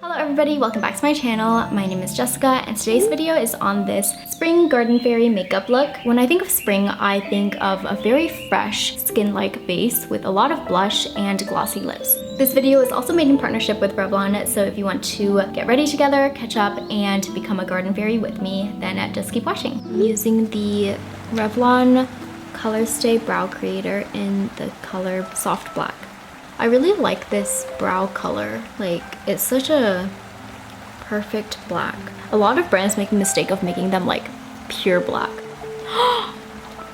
Hello everybody, welcome back to my channel. My name is Jessica and today's video is on this spring garden fairy makeup look. When I think of spring, I think of a very fresh skin-like base with a lot of blush and glossy lips. This video is also made in partnership with Revlon, so if you want to get ready together, catch up, and become a garden fairy with me, then just keep watching. I'm using the Revlon ColorStay Brow Creator in the color Soft Black. I really like this brow color. Like, it's such a perfect black. A lot of brands make the mistake of making them like pure black.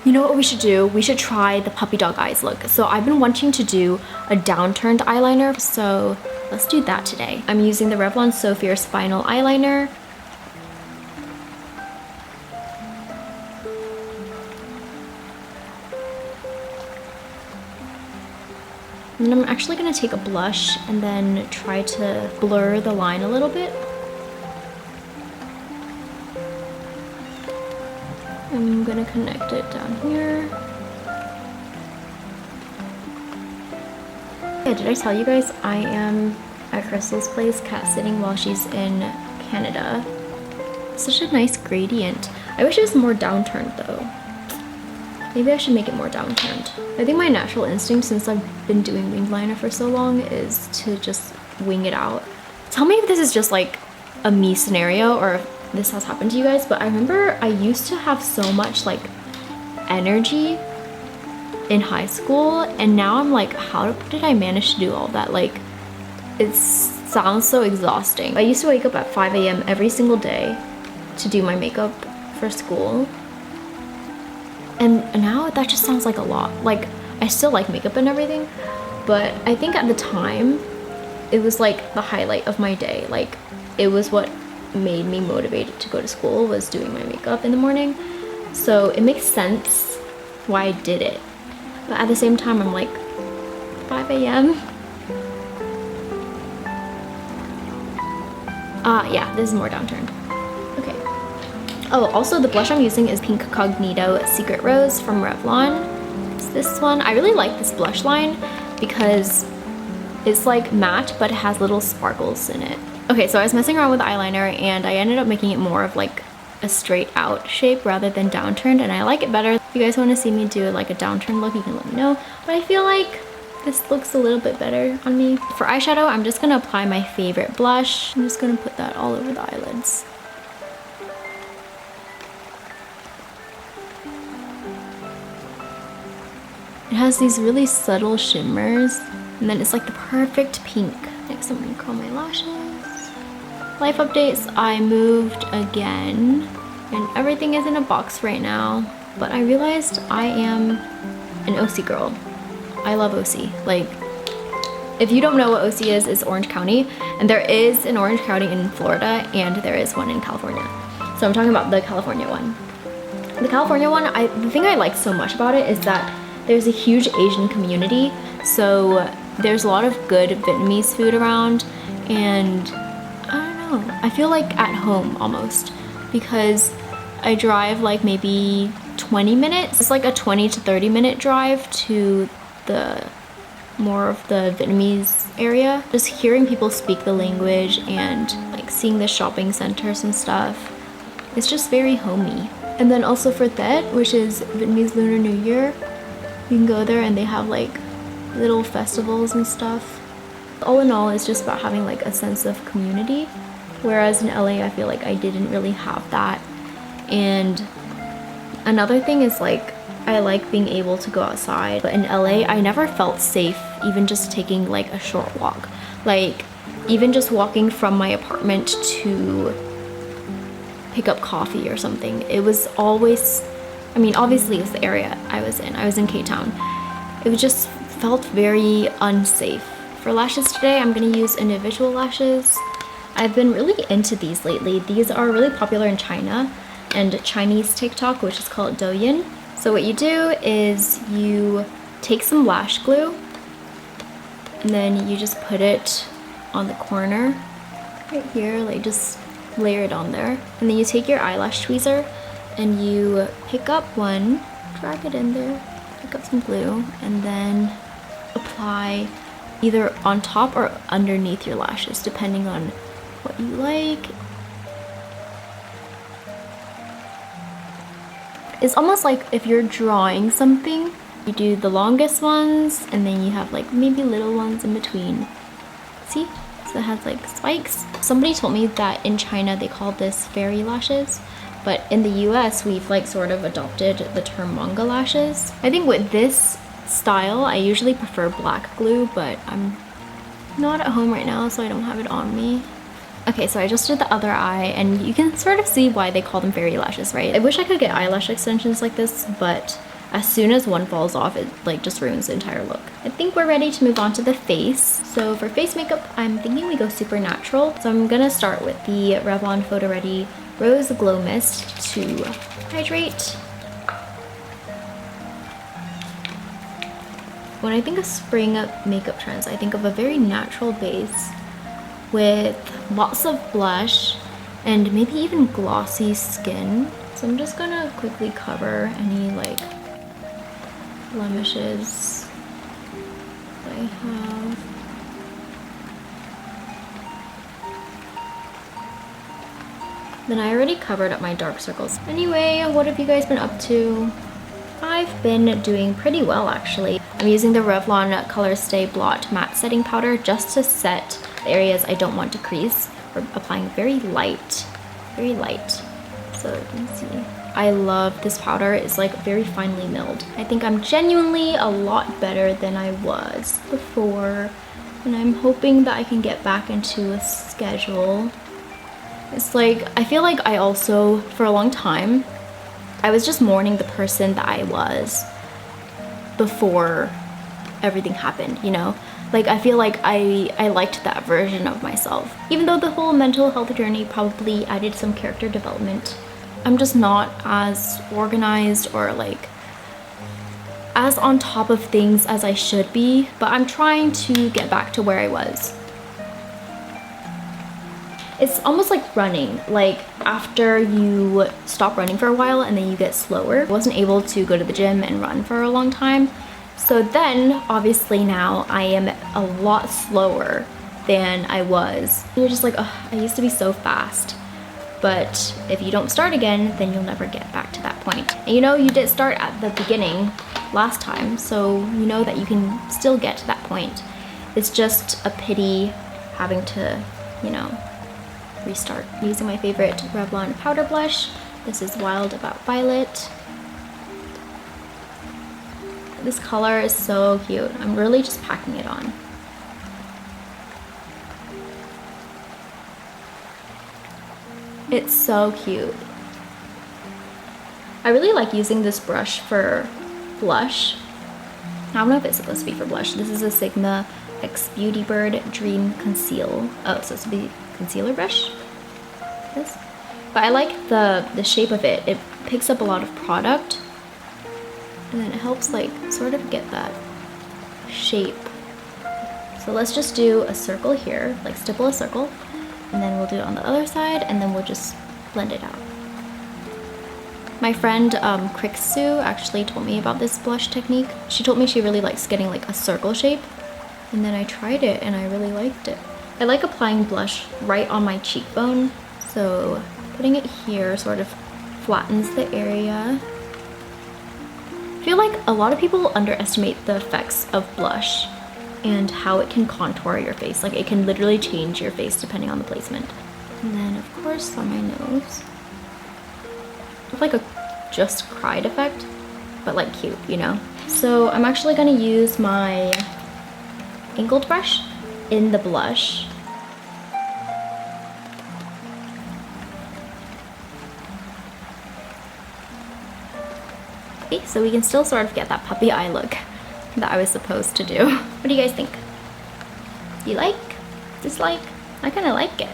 You know what we should do? We should try the puppy dog eyes look. So I've been wanting to do a downturned eyeliner, so let's do that today. I'm using the Revlon So Fierce Final Eyeliner. And I'm actually gonna take a blush and then try to blur the line a little bit. I'm gonna connect it down here. Yeah, did I tell you guys I am at Crystal's place cat sitting while she's in Canada? Such a nice gradient. I wish it was more downturned though. Maybe I should make it more downturned. I think my natural instinct, since I've been doing winged liner for so long, is to just wing it out. Tell me if this is just like a me scenario or if this has happened to you guys, but I remember I used to have so much like energy in high school, and now I'm like, how did I manage to do all that? Like, it sounds so exhausting. I used to wake up at 5 a.m. every single day to do my makeup for school. And now that just sounds like a lot. Like, I still like makeup and everything, but I think at the time, it was like the highlight of my day. Like, it was what made me motivated to go to school, was doing my makeup in the morning. So it makes sense why I did it. But at the same time, I'm like, 5 a.m. Yeah, this is more downturned. Okay. Oh, also the blush I'm using is Pinkcognito Secret Rose from Revlon. It's this one. I really like this blush line because it's like matte, but it has little sparkles in it. Okay, so I was messing around with eyeliner and I ended up making it more of like a straight out shape rather than downturned, and I like it better. If you guys want to see me do like a downturned look, you can let me know. But I feel like this looks a little bit better on me. For eyeshadow, I'm just gonna apply my favorite blush. I'm just gonna put that all over the eyelids. It has these really subtle shimmers, and then it's like the perfect pink. Next, I'm gonna curl my lashes. Life updates, I moved again, and everything is in a box right now, but I realized I am an OC girl. I love OC. Like, if you don't know what OC is, it's Orange County, and there is an Orange County in Florida, and there is one in California. So I'm talking about the California one. The California one, the thing I like so much about it is that there's a huge Asian community, so there's a lot of good Vietnamese food around, and I don't know, I feel like at home almost, because I drive like maybe 20 minutes. It's like a 20 to 30 minute drive to the more of the Vietnamese area. Just hearing people speak the language and like seeing the shopping centers and stuff, it's just very homey. And then also for Tết, which is Vietnamese Lunar New Year, you can go there and they have like little festivals and stuff. All in all, it's just about having like a sense of community. Whereas in LA, I feel like I didn't really have that. And another thing is like, I like being able to go outside. But in LA, I never felt safe even just taking like a short walk. Like, even just walking from my apartment to pick up coffee or something. It was always, I mean, obviously it's the area I was in. I was in K-Town. It just felt very unsafe. For lashes today, I'm gonna use individual lashes. I've been really into these lately. These are really popular in China and Chinese TikTok, which is called Douyin. So what you do is you take some lash glue and then you just put it on the corner right here, like just layer it on there. And then you take your eyelash tweezer and you pick up one, drag it in there, pick up some glue, and then apply either on top or underneath your lashes, depending on what you like. It's almost like if you're drawing something, you do the longest ones and then you have like maybe little ones in between. See? So it has like spikes. Somebody told me that in China they call this fairy lashes, but in the US we've like sort of adopted the term manga lashes. I think with this style I usually prefer black glue, but I'm not at home right now so I don't have it on me. Okay, so I just did the other eye and you can sort of see why they call them fairy lashes, right? I wish I could get eyelash extensions like this, but as soon as one falls off, it like just ruins the entire look. I think we're ready to move on to the face. So for face makeup, I'm thinking we go super natural. So I'm gonna start with the Revlon PhotoReady Rose Glow Mist to hydrate. When I think of spring makeup trends, I think of a very natural base with lots of blush and maybe even glossy skin. So I'm just gonna quickly cover any like blemishes that I have. Then I already covered up my dark circles. Anyway, what have you guys been up to? I've been doing pretty well actually. I'm using the Revlon ColorStay Blot Matte Setting Powder just to set the areas I don't want to crease. We're applying very light, so you can see. I love this powder. It's like very finely milled. I think I'm genuinely a lot better than I was before, and I'm hoping that I can get back into a schedule. It's like, I feel like I also, for a long time, I was just mourning the person that I was before everything happened, you know? Like, I feel like I liked that version of myself. Even though the whole mental health journey probably added some character development, I'm just not as organized or like as on top of things as I should be, but I'm trying to get back to where I was. It's almost like running, like after you stop running for a while and then you get slower. I wasn't able to go to the gym and run for a long time. So then obviously now I am a lot slower than I was. You're just like, oh, I used to be so fast. But if you don't start again, then you'll never get back to that point. And you know, you did start at the beginning last time, so you know that you can still get to that point. It's just a pity having to, you know, restart. Using my favorite Revlon powder blush. This is Wild About Violet. This color is so cute. I'm really just packing it on. It's so cute. I really like using this brush for blush. I don't know if it's supposed to be for blush. This is a Sigma X Beauty Bird Dream Conceal. Oh, it's supposed to be concealer brush. This. But I like the shape of it. It picks up a lot of product. And then it helps like sort of get that shape. So let's just do a circle here, like stipple a circle. And then we'll do it on the other side, and then we'll just blend it out. My friend Krixu actually told me about this blush technique. She told me she really likes getting like a circle shape, and then I tried it and I really liked it. I like applying blush right on my cheekbone, so putting it here sort of flattens the area. I feel like a lot of people underestimate the effects of blush and how it can contour your face. Like, it can literally change your face depending on the placement. And then of course on my nose, it's like a just cried effect, but like cute, you know? So I'm actually gonna use my angled brush in the blush. Okay, so we can still sort of get that puppy eye look that I was supposed to do. What do you guys think? You like? Dislike? I kind of like it.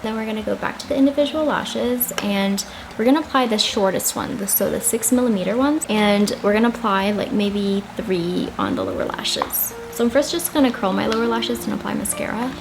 Then we're gonna go back to the individual lashes and we're gonna apply the shortest one, so the 6mm ones, and we're gonna apply like maybe 3 on the lower lashes. So I'm first just gonna curl my lower lashes and apply mascara.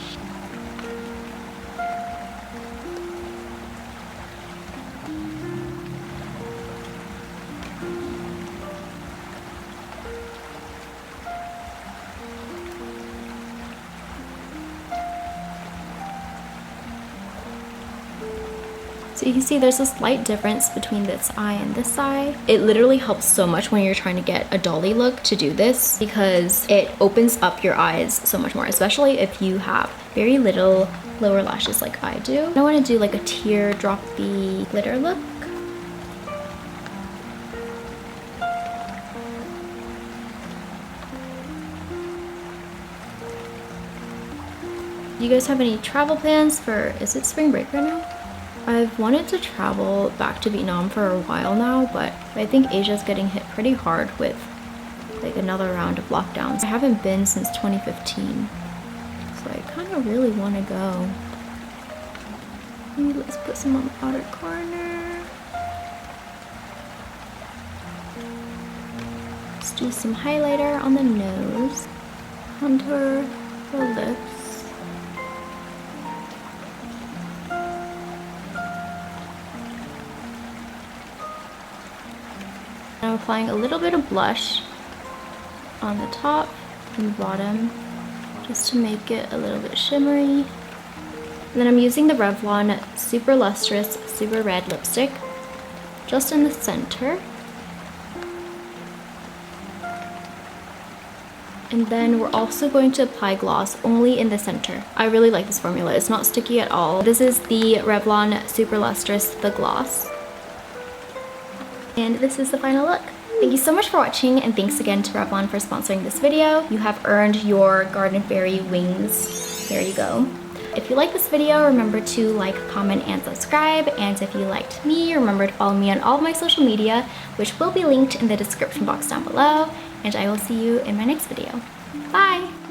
So you can see there's a slight difference between this eye and this eye. It literally helps so much when you're trying to get a dolly look to do this because it opens up your eyes so much more, especially if you have very little lower lashes like I do. I want to do like a teardroppy glitter look. Do you guys have any travel plans for, is it spring break right now? I've wanted to travel back to Vietnam for a while now, but I think Asia's getting hit pretty hard with like another round of lockdowns. I haven't been since 2015, so I kind of really want to go. Maybe let's put some on the outer corner. Let's do some highlighter on the nose, contour the lips. I'm applying a little bit of blush on the top and bottom just to make it a little bit shimmery. And then I'm using the Revlon Super Lustrous Super Red lipstick just in the center. And then we're also going to apply gloss only in the center. I really like this formula. It's not sticky at all. This is the Revlon Super Lustrous The Gloss. And this is the final look. Thank you so much for watching, and thanks again to Revlon for sponsoring this video. You have earned your Garden Fairy wings. There you go. If you like this video, remember to like, comment, and subscribe. And if you liked me, remember to follow me on all of my social media, which will be linked in the description box down below. And I will see you in my next video. Bye!